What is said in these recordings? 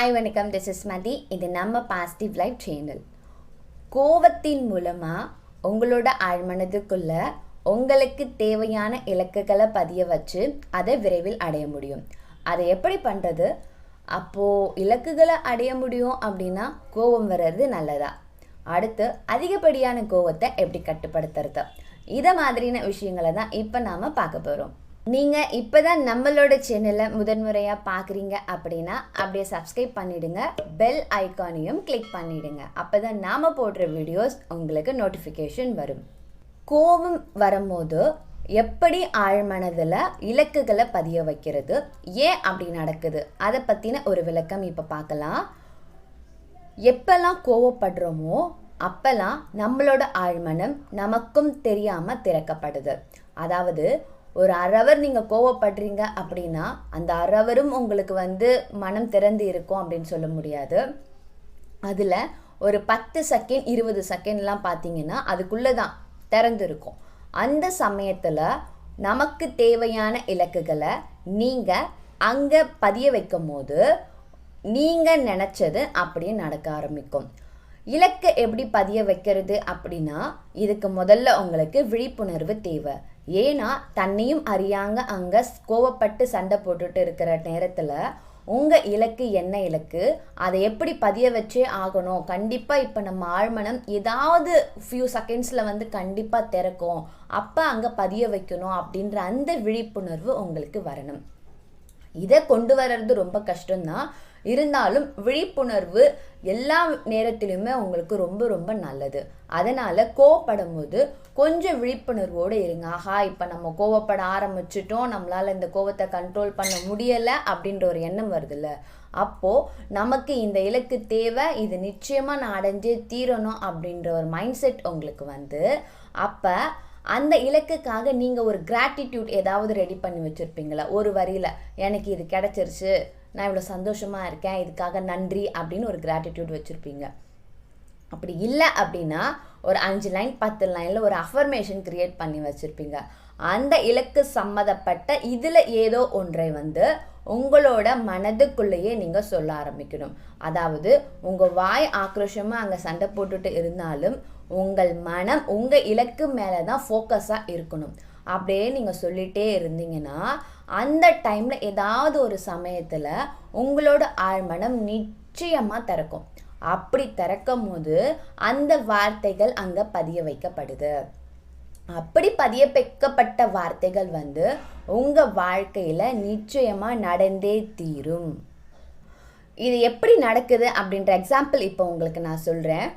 Hi, வணக்கம். This is Mathi. இது நம்ம பாசிட்டிவ் லைஃப் சேனல். கோவத்தின் மூலமா உங்களோட ஆழ்மனதுக்குள்ள உங்களுக்கு தேவையான இலக்குகளை பதிய வச்சு அதை விரைவில் அடைய முடியும். அதை எப்படி பண்ணுறது? அப்போது இலக்குகளை அடைய முடியும் அப்படின்னா கோபம் வர்றது நல்லதா? அடுத்து அதிகப்படியான கோவத்தை எப்படி கட்டுப்படுத்துறது? இதை மாதிரியான விஷயங்களை தான் இப்போ நாம் பார்க்க போகிறோம். நீங்கள் இப்போ தான் நம்மளோட சேனலை முதன்முறையாக பார்க்குறீங்க அப்படின்னா அப்படியே சப்ஸ்கிரைப் பண்ணிவிடுங்க, பெல் ஐக்கானையும் கிளிக் பண்ணிவிடுங்க. அப்போ தான் நாம் போடுற வீடியோஸ் உங்களுக்கு நோட்டிஃபிகேஷன் வரும். கோபம் வரும்போது எப்படி ஆழ்மனதில் இலக்குகளை பதிய வைக்கிறது, ஏன் அப்படி நடக்குது, அதை பற்றின ஒரு விளக்கம் இப்போ பார்க்கலாம். எப்பெல்லாம் கோவப்படுறோமோ அப்போல்லாம் நம்மளோட ஆழ்மனம் நமக்கும் தெரியாமல் திறக்கப்படுது. அதாவது ஒரு அறவர் நீங்கள் கோவப்படுறீங்க அப்படின்னா அந்த அறவரும் உங்களுக்கு மனம் திறந்து இருக்கும் அப்படின்னு சொல்ல முடியாது. அதில் ஒரு 10 செகண்ட் 20 செகண்ட்லாம் பார்த்தீங்கன்னா அதுக்குள்ளே தான் திறந்து இருக்கும். அந்த சமயத்தில் நமக்கு தேவையான இலக்குகளை நீங்கள் அங்கே பதிய வைக்கும் போது நீங்கள் நினச்சது அப்படியே நடக்க ஆரம்பிக்கும். இலக்கை எப்படி பதிய வைக்கிறது அப்படின்னா இதுக்கு முதல்ல உங்களுக்கு விழிப்புணர்வு தேவை. ஏன்னா தன்னையும் அறியாங்க அங்கே கோவப்பட்டு சண்டை போட்டுட்டு இருக்கிற நேரத்தில் உங்கள் இலக்கு என்ன இலக்கு, அதை எப்படி பதிய வச்சே ஆகணும். கண்டிப்பாக இப்போ நம்ம ஆழ்மனம் ஏதாவது ஃபியூ செகண்ட்ஸில் கண்டிப்பாக திறக்கும், அப்போ அங்கே பதிய வைக்கணும் அப்படின்ற அந்த விழிப்புணர்வு உங்களுக்கு வரணும். இதை கொண்டு வர்றது ரொம்ப கஷ்டம்தான், இருந்தாலும் விழிப்புணர்வு எல்லா நேரத்திலுமே உங்களுக்கு ரொம்ப ரொம்ப நல்லது. அதனால் கோவப்படும் போது கொஞ்சம் விழிப்புணர்வோடு இருங்க. ஆஹா, இப்போ நம்ம கோவப்பட ஆரம்பிச்சிட்டோம், நம்மளால் இந்த கோவத்தை கண்ட்ரோல் பண்ண முடியலை அப்படின்ற ஒரு எண்ணம் வருதுல்ல, அப்போது நமக்கு இந்த இலக்கு தேவை, இது நிச்சயமாக நான் அடைஞ்சே தீரணும் அப்படின்ற ஒரு மைண்ட் செட் உங்களுக்கு அப்போ அந்த இலக்குக்காக நீங்கள் ஒரு கிராட்டிடியூட் ஏதாவது ரெடி பண்ணி வச்சுருப்பீங்களா? ஒரு வரியில் எனக்கு இது கிடச்சிருச்சு, நான் இவ்வளோ சந்தோஷமாக இருக்கேன், இதுக்காக நன்றி அப்படின்னு ஒரு கிராட்டிடியூட் வச்சுருப்பீங்க. அப்படி இல்லை அப்படின்னா ஒரு 5 லைன் 10 லைனில் ஒரு அஃபர்மேஷன் க்ரியேட் பண்ணி வச்சுருப்பீங்க. அந்த இலக்கு சம்மந்தப்பட்ட இதில் ஏதோ ஒன்றை உங்களோட மனதுக்குள்ளேயே நீங்கள் சொல்ல ஆரம்பிக்கணும். அதாவது உங்கள் வாய் ஆக்ரோஷமாக அங்கே சண்டை போட்டுட்டு இருந்தாலும் உங்கள் மனம் உங்கள் இலக்கு மேலே தான் ஃபோக்கஸாக இருக்கணும். அப்படியே நீங்கள் சொல்லிகிட்டே இருந்தீங்கன்னா அந்த டைமில் ஏதாவது ஒரு சமயத்தில் உங்களோட ஆழ்மனம் நிச்சயமாக திறக்கும். அப்படி திறக்கும் போது அந்த வார்த்தைகள் அங்கே பதிய வைக்கப்படுது. அப்படி பதிய வைக்கப்பட்ட வார்த்தைகள் உங்கள் வாழ்க்கையில் நிச்சயமாக நடந்தே தீரும். இது எப்படி நடக்குது அப்படின்ற எக்ஸாம்பிள் இப்போ உங்களுக்கு நான் சொல்கிறேன்.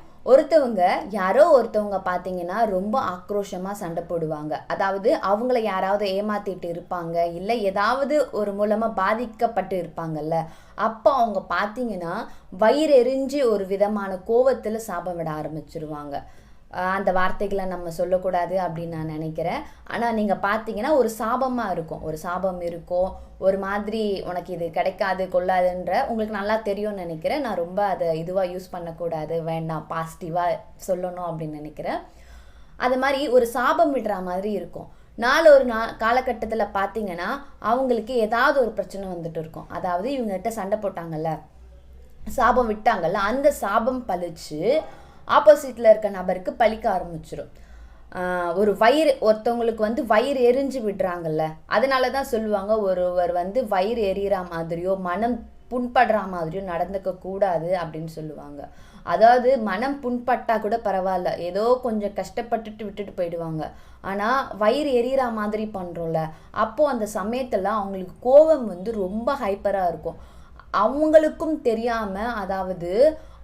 யாரோ ஒருத்தவங்க பார்த்தீங்கன்னா ரொம்ப ஆக்ரோஷமாக சண்டை போடுவாங்க. அதாவது அவங்கள யாராவது ஏமாற்றிட்டு இருப்பாங்க, இல்லை ஏதாவது ஒரு மூலமாக பாதிக்கப்பட்டு இருப்பாங்கல்ல, அப்போ அவங்க பார்த்தீங்கன்னா வயிறு எரிஞ்சு ஒரு விதமான கோவத்தில் சாபம் விட ஆரம்பிச்சிருவாங்க. அந்த வார்த்தைகளை நம்ம சொல்லக்கூடாது அப்படின்னு நான் நினைக்கிறேன். ஆனால் நீங்கள் பார்த்தீங்கன்னா ஒரு சாபமாக இருக்கும், ஒரு சாபம் இருக்கும், ஒரு மாதிரி உனக்கு இது கிடைக்காது கொள்ளாதுன்ற உங்களுக்கு நல்லா தெரியும்னு நினைக்கிறேன். நான் ரொம்ப அதை இதுவாக யூஸ் பண்ணக்கூடாது, வேண்டாம், பாசிட்டிவாக சொல்லணும் அப்படின்னு நினைக்கிறேன். அது மாதிரி ஒரு சாபம் விடுற மாதிரி இருக்கும். ஒரு காலகட்டத்தில் பார்த்தீங்கன்னா அவங்களுக்கு ஏதாவது ஒரு பிரச்சனை வந்துட்டு இருக்கும். அதாவது இவங்ககிட்ட சண்டை போட்டாங்கல்ல, சாபம் விட்டாங்கல்ல, அந்த சாபம் பழிச்சு ஆப்போசிட்டில் இருக்க நபருக்கு பழிக்க ஆரம்பிச்சிடும். ஒருத்தவங்களுக்கு வயிறு எரிஞ்சு விடுறாங்கல்ல, அதனால தான் சொல்லுவாங்க ஒருவர் வயிறு எரியிற மாதிரியோ மனம் புண்படுற மாதிரியோ நடந்துக்க கூடாது அப்படின்னு சொல்லுவாங்க. அதாவது மனம் புண்பட்டா கூட பரவாயில்ல, ஏதோ கொஞ்சம் கஷ்டப்பட்டுட்டு விட்டுட்டு போயிடுவாங்க. ஆனால் வயிறு எரியிற மாதிரி பண்ணுறோம்ல, அப்போது அந்த சமயத்தில் அவங்களுக்கு கோபம் ரொம்ப ஹைப்பராக இருக்கும். அவங்களுக்கும் தெரியாமல், அதாவது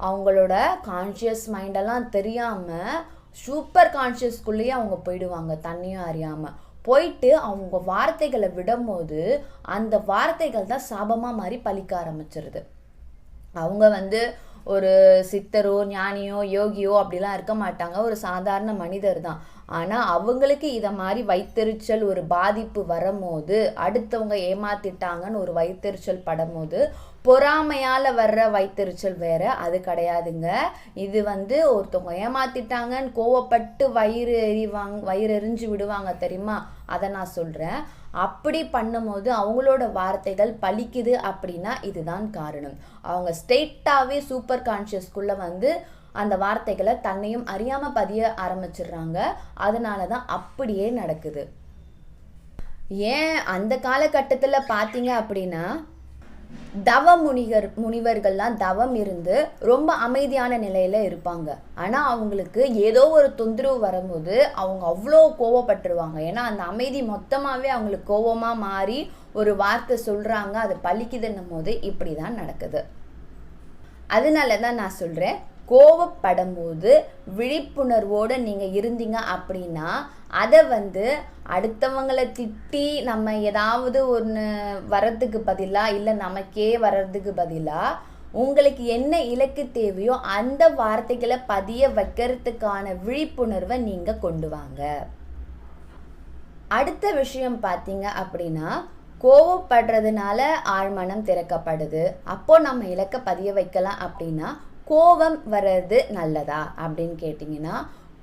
அவங்களோட கான்ஷியஸ் மைண்டெல்லாம் தெரியாமல் சூப்பர் கான்ஷியஸ்குள்ளேயே அவங்க போயிடுவாங்க. தண்ணியும் அறியாமல் போயிட்டு அவங்க வார்த்தைகளை விடும்போது அந்த வார்த்தைகள் தான் சாபமாக மாதிரி பழிக்க ஆரம்பிச்சிருது. அவங்க ஒரு சித்தரோ ஞானியோ யோகியோ அப்படிலாம் இருக்க மாட்டாங்க, ஒரு சாதாரண மனிதர் தான். ஆனால் அவங்களுக்கு இதை மாதிரி வயிற்றெரிச்சல் ஒரு பாதிப்பு வரும்போது, அடுத்தவங்க ஏமாத்திட்டாங்கன்னு ஒரு வயிற்றெரிச்சல் படும்போது, பொறாமையால் வர்ற வயிற்றெரிச்சல் வேற, அது கிடையாதுங்க. இது ஒருத்தவங்க ஏமாத்திட்டாங்கன்னு கோவப்பட்டு வயிறு எரிஞ்சு விடுவாங்க தெரியுமா, அதை நான் சொல்கிறேன். அப்படி பண்ணும்போது அவங்களோட வார்த்தைகள் பலிக்குது அப்படின்னா இதுதான் காரணம். அவங்க ஸ்ட்ரெயிட்டாகவே சூப்பர் கான்ஷியஸ்குள்ளே வந்து அந்த வார்த்தைகளை தன்னையும் அறியாமல் பதிய ஆரம்பிச்சிடுறாங்க. அதனால தான் அப்படியே நடக்குது. ஏன் அந்த காலகட்டத்தில் பார்த்தீங்க அப்படின்னா முனிவர்கள்லாம் தவம் இருந்து ரொம்ப அமைதியான நிலையில் இருப்பாங்க. ஆனால் அவங்களுக்கு ஏதோ ஒரு தொந்தரவு வரும்போது அவங்க அவ்வளோ கோவப்பட்டுருவாங்க. ஏன்னா அந்த அமைதி மொத்தமாகவே அவங்களுக்கு கோவமாக மாறி ஒரு வார்த்தை சொல்கிறாங்க, அது பலிக்குதுன்னும் போது இப்படி தான் நடக்குது. அதனால தான் நான் சொல்கிறேன், கோவப்படும் போது விழிப்புணர்வோடு நீங்கள் இருந்தீங்க அப்படின்னா அதை வந்து அடுத்தவங்களை திட்டி நம்ம ஏதாவது ஒன்று வர்றதுக்கு பதிலாக இல்லை நமக்கே வர்றதுக்கு பதிலாக உங்களுக்கு என்ன இலக்கு தேவையோ அந்த வார்த்தைகளை பதிய வைக்கிறதுக்கான விழிப்புணர்வை நீங்கள் கொண்டு வாங்க. அடுத்த விஷயம் பார்த்தீங்க அப்படின்னா, கோவப்படுறதுனால ஆழ்மனம் திறக்கப்படுது. அப்போ நம்ம இலக்கை பதிய வைக்கலாம் அப்படின்னா கோபம் வர்றது நல்லதா அப்படின்னு கேட்டிங்கன்னா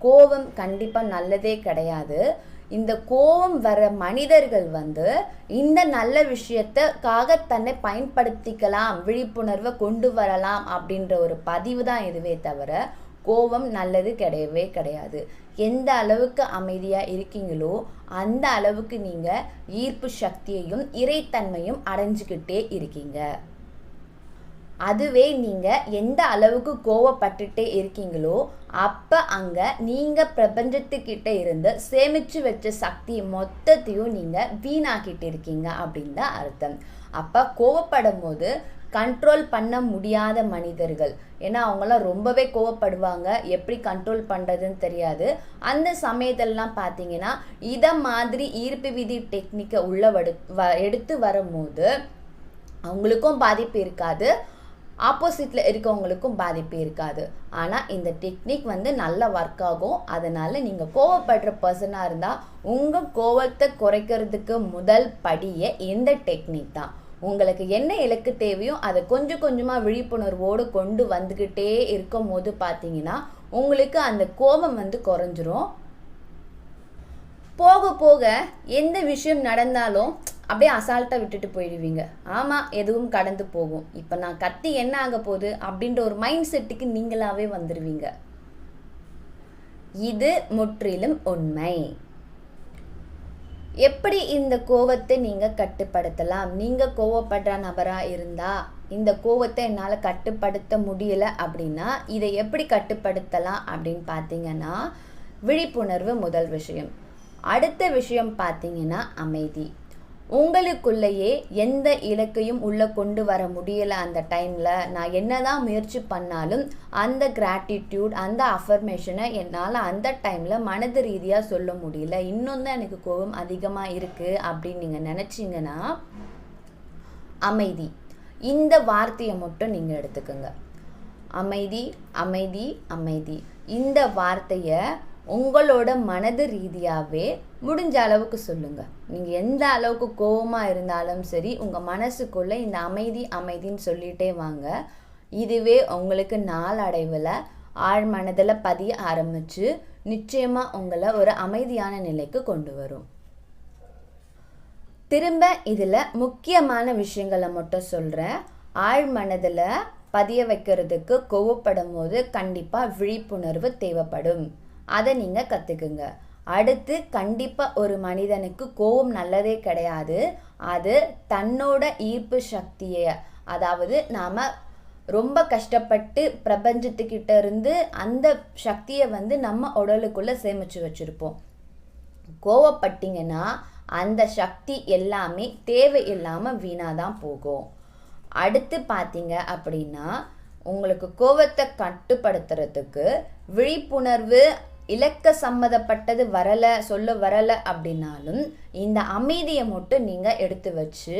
கோபம் கண்டிப்பாக நல்லதே கிடையாது. இந்த கோபம் வர மனிதர்கள் வந்து இந்த நல்ல விஷயத்துக்காக தன்னை பயன்படுத்திக்கலாம், விழிப்புணர்வை கொண்டு வரலாம் அப்படின்ற ஒரு பதிவு தான் இதுவே தவிர கோபம் நல்லது கிடையவே கிடையாது. எந்த அளவுக்கு அமைதியாக இருக்கீங்களோ அந்த அளவுக்கு நீங்கள் ஈர்ப்பு சக்தியையும் இறைத்தன்மையும் அடைஞ்சிக்கிட்டே இருக்கீங்க. அதுவே நீங்கள் எந்த அளவுக்கு கோவப்பட்டுட்டே இருக்கீங்களோ அப்போ அங்கே நீங்கள் பிரபஞ்சத்துக்கிட்ட இருந்து சேமித்து வச்ச சக்தி மொத்தத்தையும் நீங்கள் வீணாக்கிட்டு இருக்கீங்க அப்படின்னு தான் அர்த்தம். அப்போ கோவப்படும் போது கண்ட்ரோல் பண்ண முடியாத மனிதர்கள், ஏன்னா அவங்களாம் ரொம்பவே கோவப்படுவாங்க, எப்படி கண்ட்ரோல் பண்ணுறதுன்னு தெரியாது. அந்த சமயத்திலலாம் பார்த்தீங்கன்னா இதை மாதிரி ஈர்ப்பு விதி டெக்னிக்கை எடுத்து வரும்போது அவங்களுக்கும் பாதிப்பு இருக்காது, ஆப்போசிட்டில் இருக்கவங்களுக்கும் பாதிப்பு இருக்காது. ஆனால் இந்த டெக்னிக் வந்து நல்ல ஒர்க் ஆகும். அதனால் நீங்கள் கோவப்படுற பர்சனாக இருந்தால் உங்கள் கோவத்தை குறைக்கிறதுக்கு முதல் படியே இந்த டெக்னிக் தான். உங்களுக்கு என்ன இலக்கு தேவையோ அதை கொஞ்சம் கொஞ்சமாக விழிப்புணர்வோடு கொண்டு வந்துக்கிட்டே இருக்கும் போது பார்த்தீங்கன்னா உங்களுக்கு அந்த கோபம் வந்து குறைஞ்சிரும். போக போக எந்த விஷயம் நடந்தாலும் அப்படியே அசால்ட்டாக விட்டுட்டு போயிடுவீங்க. ஆமாம், எதுவும் கடந்து போகும், இப்போ நான் கத்தி என்ன ஆக போகுது அப்படின்ற ஒரு மைண்ட் செட்டுக்கு நீங்களாவே வந்துடுவீங்க. இது முற்றிலும் உண்மை. எப்படி இந்த கோவத்தை நீங்கள் கட்டுப்படுத்தலாம்? நீங்கள் கோவப்படுற நபராக இருந்தால் இந்த கோவத்தை என்னால் கட்டுப்படுத்த முடியலை அப்படின்னா இதை எப்படி கட்டுப்படுத்தலாம் அப்படின்னு பார்த்தீங்கன்னா விழிப்புணர்வு முதல் விஷயம். அடுத்த விஷயம் பார்த்தீங்கன்னா அமைதி. உங்களுக்குள்ளேயே எந்த இலக்கையும் உள்ளே கொண்டு வர முடியலை அந்த டைமில், நான் என்னதான் முயற்சி பண்ணாலும் அந்த கிராட்டிடியூட் அந்த அஃபர்மேஷனை என்னால் அந்த டைமில் மனது ரீதியாக சொல்ல முடியல, இன்னும் தான் எனக்கு கோபம் அதிகமாக இருக்குது அப்படின்னு நீங்கள் நினச்சிங்கன்னா அமைதி இந்த வார்த்தையை மட்டும் நீங்கள் எடுத்துக்கோங்க. அமைதி அமைதி அமைதி இந்த வார்த்தையை உங்களோட மனது ரீதியாகவே முடிஞ்ச அளவுக்கு சொல்லுங்கள். நீங்கள் எந்த அளவுக்கு கோபமாக இருந்தாலும் சரி உங்கள் மனசுக்குள்ளே இந்த அமைதி அமைதின்னு சொல்லிகிட்டே வாங்க. இதுவே உங்களுக்கு நாளடைவில் ஆழ் மனதில் பதிய ஆரம்பித்து நிச்சயமாக உங்களை ஒரு அமைதியான நிலைக்கு கொண்டு வரும். திரும்ப இதில் முக்கியமான விஷயங்களை மட்டும் சொல்கிறேன். ஆழ் மனதில் பதிய வைக்கிறதுக்கு கோவப்படும் போது கண்டிப்பாக விழிப்புணர்வு தேவைப்படும். அதை நீங்கள் கற்றுக்குங்க. அடுத்து கண்டிப்பாக ஒரு மனிதனுக்கு கோபம் நல்லதே கிடையாது. அது தன்னோட ஈர்ப்பு சக்தியை, அதாவது நாம் ரொம்ப கஷ்டப்பட்டு பிரபஞ்சத்துக்கிட்ட இருந்து அந்த சக்தியை வந்து நம்ம உடலுக்குள்ளே சேமித்து வச்சுருப்போம். கோவப்பட்டிங்கன்னா அந்த சக்தி எல்லாமே தேவையில்லாமல் வீணாக தான் போகும். அடுத்து பார்த்தீங்க அப்படின்னா உங்களுக்கு கோபத்தை கட்டுப்படுத்துறதுக்கு விழிப்புணர்வு இலக்க சம்மந்தப்பட்டது சொல்ல வரலை அப்படின்னாலும் இந்த அமைதியை மட்டும் நீங்கள் எடுத்து வச்சு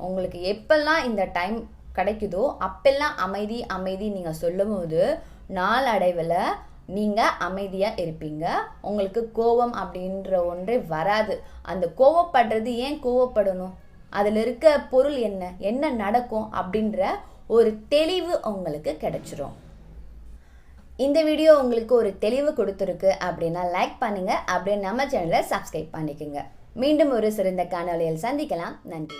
உங்களுக்கு எப்பெல்லாம் இந்த டைம் கிடைக்குதோ அப்பெல்லாம் அமைதி அமைதி நீங்கள் சொல்லும் போது நாளடைவில் நீங்கள் அமைதியாக இருப்பீங்க. உங்களுக்கு கோபம் அப்படின்ற ஒன்றே வராது. அந்த கோவப்படுறது ஏன் கோவப்படணும், அதில் இருக்க பொருள் என்ன, என்ன நடக்கும் அப்படின்ற ஒரு தெளிவு உங்களுக்கு கிடைச்சிரும். இந்த வீடியோ உங்களுக்கு ஒரு தெளிவு கொடுத்துருக்கு அப்படின்னா லைக் பண்ணுங்கள், அப்படியே நம்ம சேனலை சப்ஸ்கிரைப் பண்ணிக்கோங்க. மீண்டும் ஒரு சிறந்த காணொளியில் சந்திக்கலாம். நன்றி.